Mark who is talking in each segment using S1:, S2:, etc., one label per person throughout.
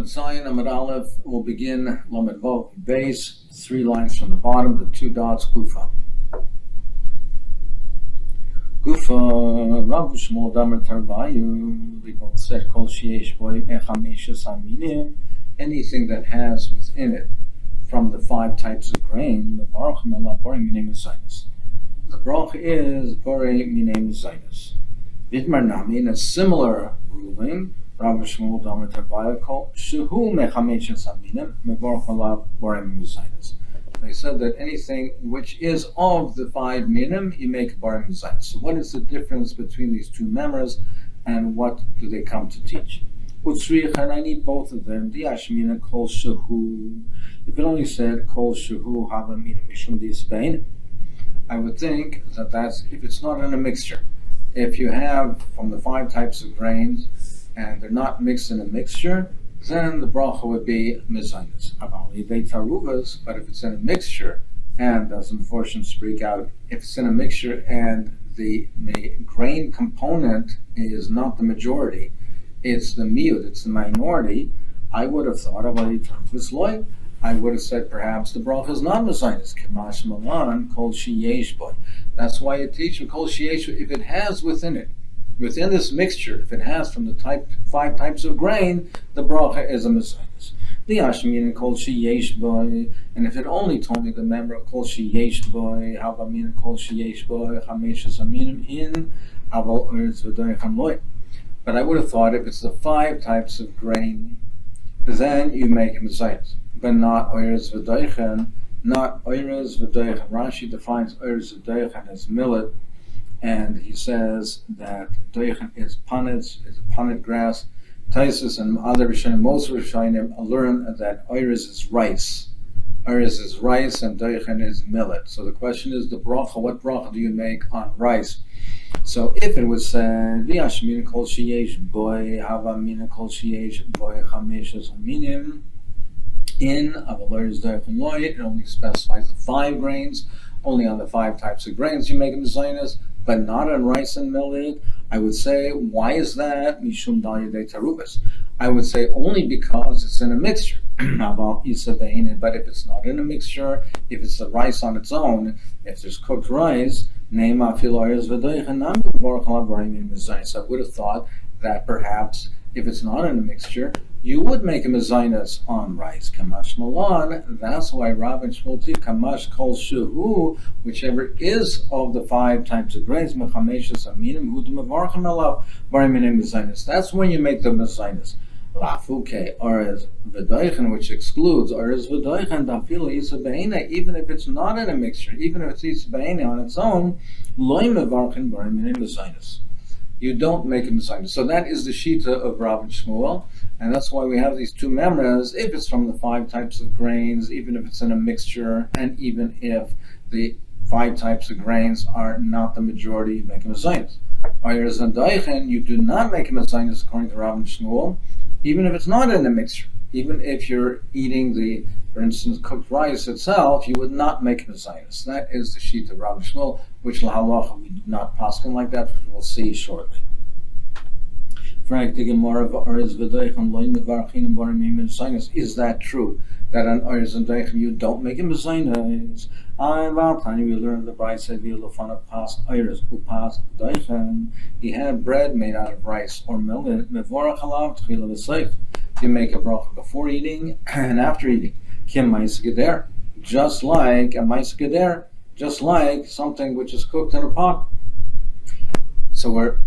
S1: Amud Zayin, Amud Aleph, will begin Lamed Vav base, 3 lines from the bottom, the 2 dots, Gufa. Gufa, Rav Shmuel Damer Tarvayu, they both said, Kol Sheyesh Boy Echamishes Aminim, anything that has within it, from the 5 types of grain, the Baruch Mela Borei Minei Mezainis. The Baruch is Borei Minei Mezainis. Vidmar Nami, in a similar ruling, Rav Shmuel Damer Tarvayu called Shehu Mechameshes Aminim, Mevorach Mela Borei Minei Mezainis. They said that anything which is of the 5 minim, you make borei mezainis. So what is the difference between these 2 members, and what do they come to teach? Utzrich, and I need both of them. Diashmina kol shehu. If it only said kol shehu hava mina mishum disbein, I would think that that's if it's not in a mixture. If you have from the 5 types of grains, and they're not mixed in a mixture, then the bracha would be mezainis. But if it's in a mixture, and as unfortunately speak out, if it's in a mixture and the grain component is not the majority, it's the miut, it's the minority, I would have thought of loy. I would have said perhaps the bracha is not mezainis. Kamash malan kol sheyesh boy. That's why you teach kol sheyesh if it has within it. Within this mixture, if it has from the 5 types of grain, the bracha is a mezainis. The Ashmin kol sheyesh boy, and if it only told me the member of kol sheyesh boy, hava min kol sheyesh boy, chameshes aminim in aval oretz v'doichan loy. But I would have thought if it's the 5 types of grain, then you make a mezainis, but not oretz v'doichan, not oretz v'doichan. Rashi defines oretz v'doichan as millet. And he says that doichan is panitz, is a panit grass. Taisus and other Rishonim, most Rishonim learn that oiris is rice. Oiris is rice and doichan is millet. So the question is the bracha, what bracha do you make on rice? So if it was said, V'yashmin kol sheyesh boy, hava mina kol sheyesh boy, chameshes aminim, in aval oiris doichan loy, it only specifies the 5 grains, only on the 5 types of grains you make a mezainis, but not on rice and millet. I would say, why is that? Mishum dalidei tarubas. I would say only because it's in a mixture. But if it's not in a mixture, if it's the rice on its own, if there's cooked rice, so I would have thought that perhaps if it's not in a mixture, you would make a mezainis on rice. Kamash malan. That's why Rav and Shmuel teach kamash kol shehu, whichever is of the 5 types of grains. Mechameshes aminim hu d'mevarchem alav borei minei mezainis. That's when you make the mezainis. Lafuke oretz v'doichan, which excludes oretz v'doichan dafilo isa be'ena. Even if it's not in a mixture, even if it's isa be'ena on its own, loy mevarchem borei minei mezainis. You don't make a mezainis. So that is the shita of Rav and Shmuel. And that's why we have these 2 members, if it's from the 5 types of grains, even if it's in a mixture, and even if the 5 types of grains are not the majority, you make a mezainis. Oiris and doichan, you do not make a mezainis according to Rav and Shmuel, even if it's not in a mixture. Even if you're eating the, for instance, cooked rice itself, you would not make a mezainis. That is the sheet of Rav and Shmuel, which lahalacha we do not paskin like that, which we'll see shortly. Is that true? That on oiris and doichan you don't make a mezainis? We learned the bride said pas oiris upas doichan. He had bread made out of rice or millet. Mevorach alav tchila v'seif. You make a bracha before eating and after eating. Kim ma'aseh just like a ma'aseh just like something which is cooked in a pot. So we're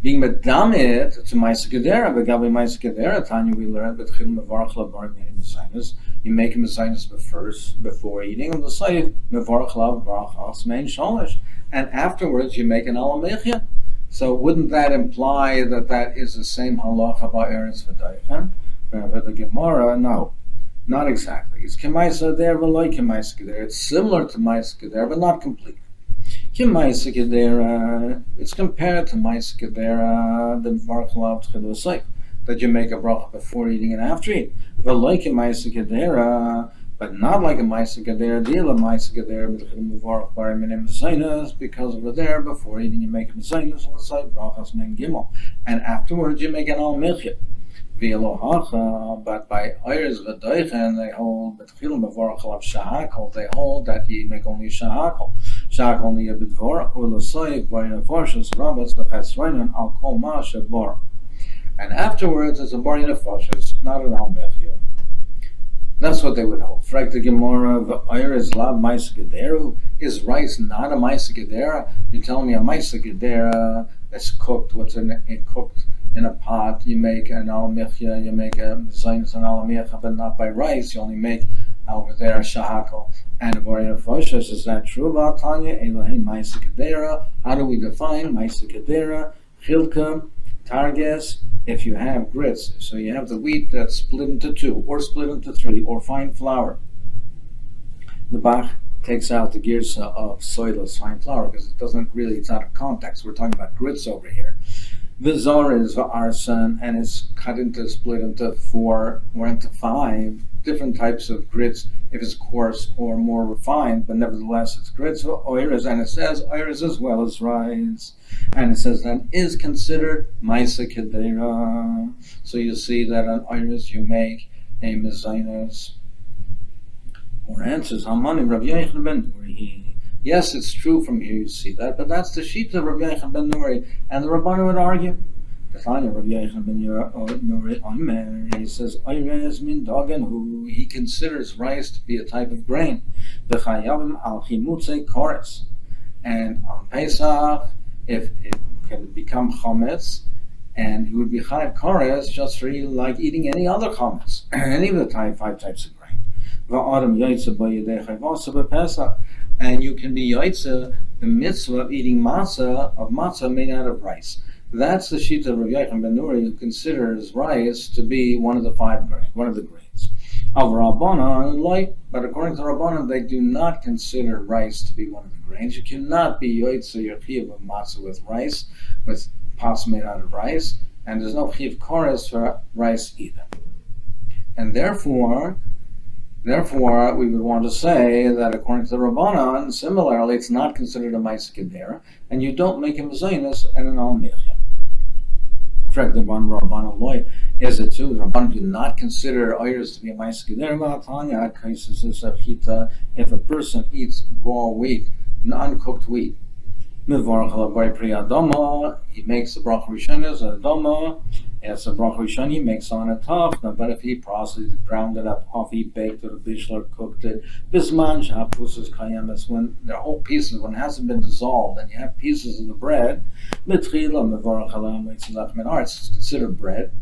S1: being medamit to Ma'aseh Gedera, v'gabi Ma'aseh Gedera, Tanya we learned, but chil mevarach lav borei minei mezainis. You make a mezainis first before eating, and the sayif mevarach lav barachas mein sholish, and afterwards you make an alamechia. So wouldn't that imply that that is the same halacha ba'eretz v'doichan? For the Gemara, no, not exactly. It's k'ma'aseh der v'loy k'ma'aseh Gedera. It's similar to Ma'aseh Gedera, but not completely. It's compared to Ma'aseh Gedera, the Mevarach Lav Tchila V'Seif, that you make a bracha before eating and after eating. But like a Ma'aseh Gedera, but not like a Ma'aseh Gedera, deal a Ma'aseh Gedera, Mevarach Borei Minei Mezainis, because over there, before eating you make a Mezainis, on the side, brachas men gimel, and afterwards you make an al milchia. But by Ayers V'Doichen, they hold B'Tchilim Mevorach Alav Shahakol. They hold that you make only Shahakol. Shahakol only a B'Dvor Ulosoik Barin Afoshus Rabbas V'Chetzroinen Al Kol Ma Shebor. And afterwards, it's a Barin Afoshus, not an Al Mechiyah. That's what they would hold. Frag the Gemara, V'Ayers Lav Maisa Gederu. Is rice not a Maisa Gedera? You tell me a Maisa Gedera that's cooked. What's in it cooked? In a pot, you make an al mechia, you make a mezainis and al mechia, but not by rice. You only make over there a shahakol and a barin afoshus. Is that true about Tanya? Elohim Maisa Kedera. How do we define Maisa Kedera? Chilka, targes. If you have grits, so you have the wheat that's split into two, or split into three, or fine flour. The Bach takes out the girsa of soyless fine flour because it doesn't really. It's out of context. We're talking about grits over here. Vizor is v'arsan, and it's split into 4 or into 5 different types of grits, if it's coarse or more refined, but nevertheless it's grits v'oiris, and it says oiris as well as rice, and it says that is considered Maisa Kedera. So you see that on oiris you make a mezainis. More answers. Hamani Rav Yochanan ben Nuri. Yes, it's true from here you see that, but that's the sheet of Rav Yochanan ben Nuri, and the Rabbanu would argue. Rav Yochanan ben Nuri, he says, Ayres min dagen, who he considers rice to be a type of grain. V'chayavim al chimutze kores. And on Pesach, if it can become chametz, and he would be chayav kores just for like eating any other chametz, any of the 5 types of grain. V'adam yaitze b'yedei chayvasa b'Pesach. And you can be yaitze, the mitzvah of eating matzah made out of rice. That's the shita of Rav Yochanan ben Nuri, who considers rice to be one of the 5 grains, one of the grains. Of Rabbanan, but according to Rabbanan, they do not consider rice to be one of the grains. You cannot be yaitze your chiyuv of matzah with rice, with pots made out of rice, and there's no chiyuv kores for rice either. And therefore, we would want to say that according to the Rabbanan, similarly, it's not considered a Maisa Kedera, and you don't make a mezainis and an al mechia. Correct, the one Rabbanan loy is it too. The Rabbanan do not consider oiris to be a Maisa Kedera. If a person eats raw wheat, uncooked wheat, he makes the bracha rishonos a doma. As a bracha rishon, he makes on a tafna, but if he processed it, ground it up, off he baked it, or bishler cooked it, bisman shapusas kayemes, when they're whole pieces, when it hasn't been dissolved, and you have pieces of the bread, it's considered bread,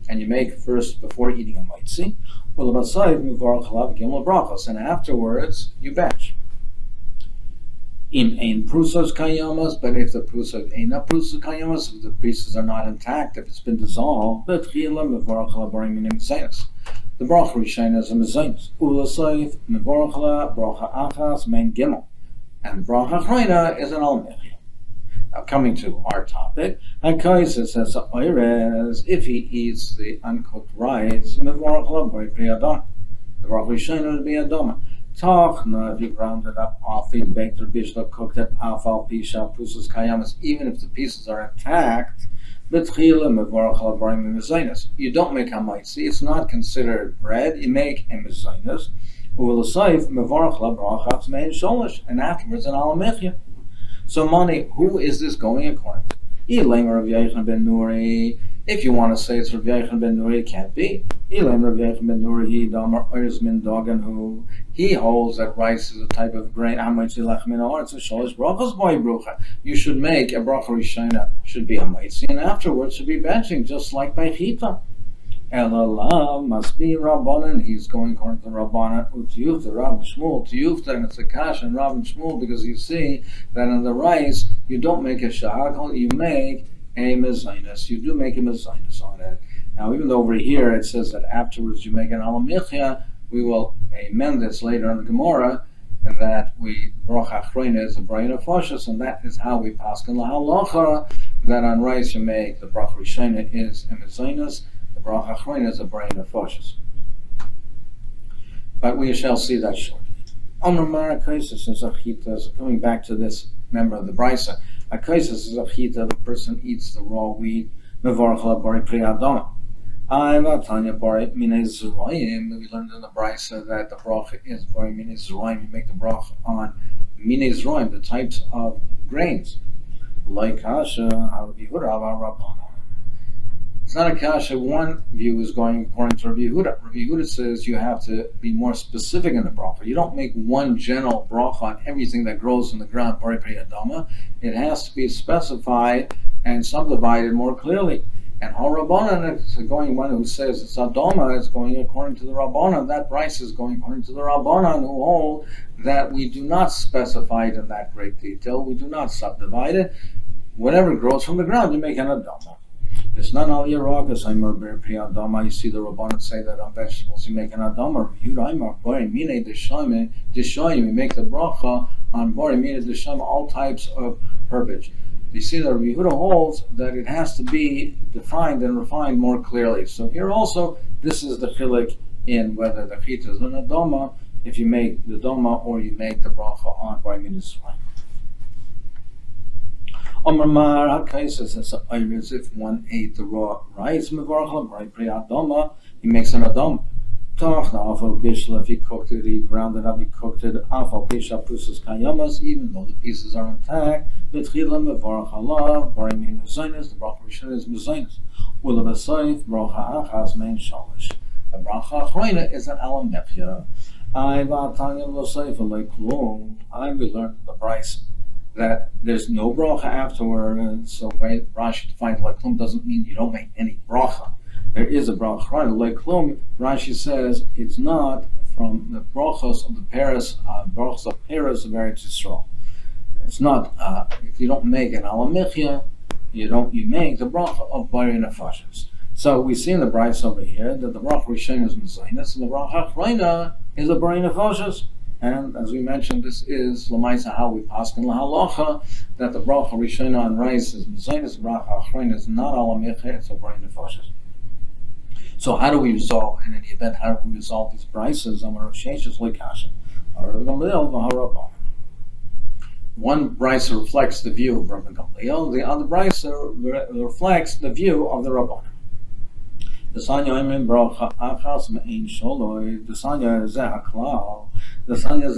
S1: and you make first before eating a maitzi, and afterwards you batch. Im ein prusos kayamas, but if the prusos ain't a prusos kayamas, if the pieces are not intact, if it's been dissolved, the bracha rishayna is a mezainis. Ulasayif mevorachla bracha achas main gimel, and bracha achrayna is an al mechia. Now coming to our topic, Hakaisa says oires, if he eats the uncooked rice, mevorachla b'rei priyadon, the bracha rishayna would be adoma. Tachna, if you ground it up, off it, baked or bishla, cooked it, afal pisha, prusus kayamas, even if the pieces are intact, you don't make a maitzi, it's not considered bread, you make a mezainis, and afterwards an al mechia. So money, who is this going according to? If you want to say it's Rav Yochanan ben Nuri, it can't be. He holds that rice is a type of grain. You should make a bracha rishayna, should be a maitzi, and afterwards should be batching, just like by chita. Elalah must be Rabbanan. He's going according to Rabbanan. Utiyufta, Rav and Shmuel. Utiyufta, and it's a kash and Rav and Shmuel, because you see that on the rice you don't make a shahakal, you make a mezainis. You do make a mezainis on it. Now, even though over here it says that afterwards you make an al mechia, we will amend this later in the Gemara, and that we bracha achrayna is a brain of fashas, and that is how we paskin lahalacha, that on rice you make the bracha rishayna is a mezainis, the bracha achrayna is a brain of fashas. But we shall see that shortly. Amar Marakaisis says achita. So coming back to this member of the brisa, akaisis is achita. The person eats the raw wheat, mevarach la bari pri adama. Tanya Bari Mine Zerayim. We learned in the Brisa that the bracha is Bari Mine Zerayim. You make the bracha on Mine Zerayim, the types of grains. Like Kasha, Rabbi Yehuda, Rabbana. It's not a kasha. One view is going according to Rabbi Yehuda. Rabbi Yehuda says you have to be more specific in the bracha. You don't make one general bracha on everything that grows in the ground, Bari Pri Adama. It has to be specified and subdivided more clearly. And all Rabbanan is going, one who says it's Adama is going according to the Rabbanan. That price is going according to the Rabbanan who hold that we do not specify it in that great detail. We do not subdivide it. Whatever grows from the ground, you make an Adama. It's not all Yeragas, I'm a Bari Pri Adama. You see the Rabbanan say that on vegetables you make an Adama. Bari Mine Deshayim, you make the bracha on Bari Mine Deshayim, all types of herbage. You see that Rabbi Yehuda holds that it has to be defined and refined more clearly. So here also, this is the chilik in whether the chita is an Adama, if you make the Doma or you make the bracha on Bari Mine Deshayim. If one ate the raw rice, he makes an Adama. If he cooked it, he ground it up, he cooked it, even though the pieces are intact, the bracha rishon is mezainis. The bracha achroina is an alam nefya. I will learn the Bryce that there's no bracha afterward. So when Rashi defines leklum doesn't mean you don't make any bracha. There is a bracha. Leklum, Rashi says it's not from the brachos of the Paris, brachos of Paris of Eretz Yisrael. It's not. If you don't make an alamichya, you make the bracha of Bari Nefashos. So we see in the Bryce over here that the bracha rishon is mezainis and the bracha achreina is a Bari Nefashos. And as we mentioned, this is Lamaisa how we paskin lahalacha that the bracha rishona on rice is mezainis, the bracha achreina is not alamichya, it's a Bari Nefashos. So how do we resolve, in any event, how do we resolve these prices? One brisa reflects the view of Rabbi Gamliel, the other brisa reflects the view of the Rabbanan. The Sanya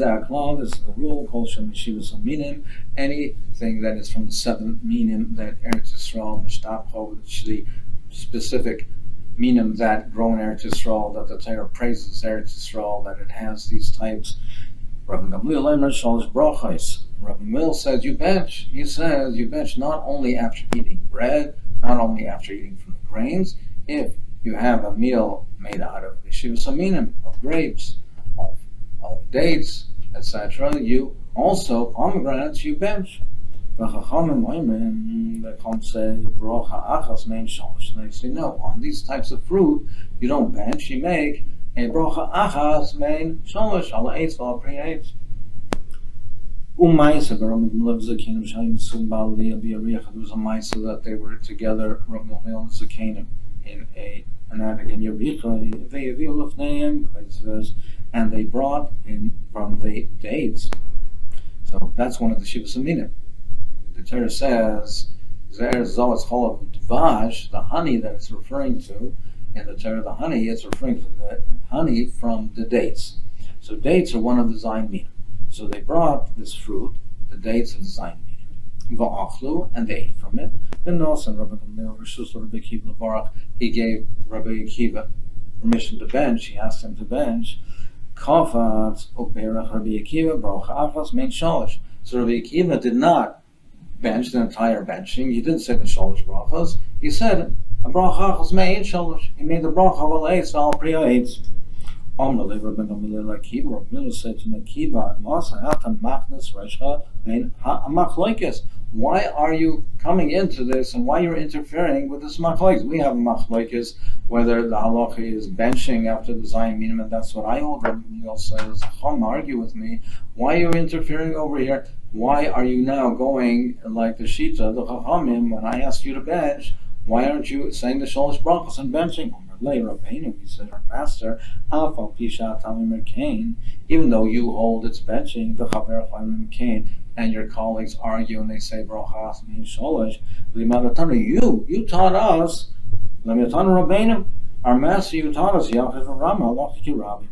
S1: Zehaklal, this is the rule, anything that is from the 7 minim that Eretz Yisrael, Mishtapcho, the specific minim that grow in Eretz Yisrael, that the Torah praises Eretz Yisrael, that it has these types. Rabbi Gamliel says you bench. He says you bench not only after eating bread, not only after eating from the grains. If you have a meal made out of yeshivas aminim, of grapes, of dates, etc., you also, pomegranates, you bench. They say, no, on these types of fruit, you don't bench, you make a brocha achas main sholosh, ala eitz, ala pri eitz. There was a maisa that they were together, Rabbi Gamliel and Zakanim, in an attic in Yericha, and they brought in from the dates. So that's one of the Shivas Aminim. The Torah says, Zer Zoh's Chol of Dvash, the honey that it's referring to, in the Torah, the honey, it's referring to the honey from the dates. So dates are one of the Zayin Minim. So they brought this fruit, the dates of the Zayin Minim, Va'achlu, and they ate from it. Then also Rabbi Gamliel, Rabbi Akiva Levarach, he gave Rabbi Akiva permission to bench. He asked him to bench. Kafat Oberach Rabbi Akiva Brocha Achas Mein Shalish. So Rabbi Akiva did not bench the entire benching. He didn't say the Shalish brachas. He said a Brocha Achas Mein Shalish. He made the Brocha Val Eitz Val Priya Eitz. Rabbi Gamliel Akiva. Rabbi Gamliel said to Akiva, Masa Hatan Machnes Resha Ein HaMachloikes. Why are you coming into this and why you're interfering with this machlokes? We have a machlokes whether the halacha is benching after the Zayin Minim, and that's what I hold. Rabbi Gamliel says, "Chum, argue with me. Why are you interfering over here? Why are you now going like the Shita, the Chachamim? When I asked you to bench, why aren't you saying the Shalosh Brachos and benching?" He said, "Our master, even though you hold it's benching, the Chaver Chaimim Kain, and your colleagues argue and they say you taught us, Our master you taught us, Yachid and Rama, Halachic Rabbim,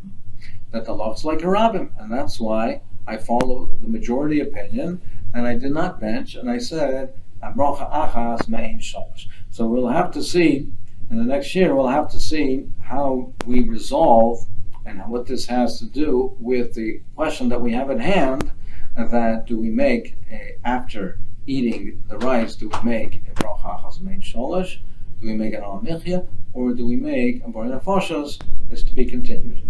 S1: that the law is like a Rabbim, and that's why I follow the majority opinion, and I did not bench, and I said, Abrocha Achas Mein Shalosh. So we'll have to see, in the next year, we'll have to see how we resolve and what this has to do with the question that we have at hand, that do we make, after eating the rice, do we make a Abrocha Achas Mein Shalosh, do we make an Al Michya, or do we make a Bor Nefashos, is to be continued.